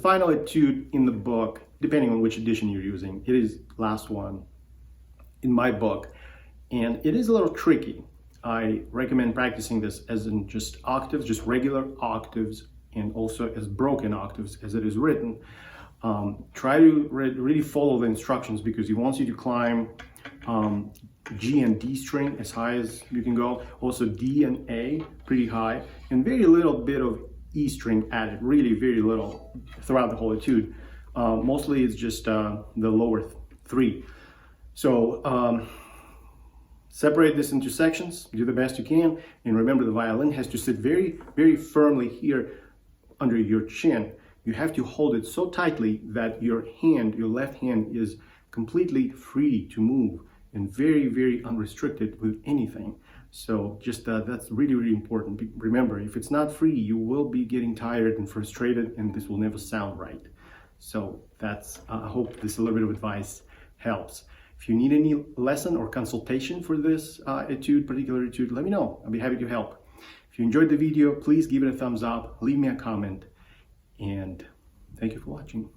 final etude in the book, depending on which edition you're using. It is last one in my book, and it is a little tricky. I recommend practicing this as in just octaves, just regular octaves, and also as broken octaves as it is written. Try to really follow the instructions, because he wants you to climb G and D string as high as you can go, also D and A pretty high, and very little bit of E string added, really very little throughout the whole etude. Mostly it's just the lower three. So separate this into sections, do the best you can, and remember the violin has to sit very, very firmly here under your chin. You have to hold it so tightly that your hand, your left hand, is completely free to move and very, very unrestricted with anything. So just that's really, really important. Remember, if it's not free, you will be getting tired and frustrated, and this will never sound right. So that's, I hope this little bit of advice helps. If you need any lesson or consultation for this particular etude, let me know. I'll be happy to help. If you enjoyed the video, please give it a thumbs up, leave me a comment, and thank you for watching.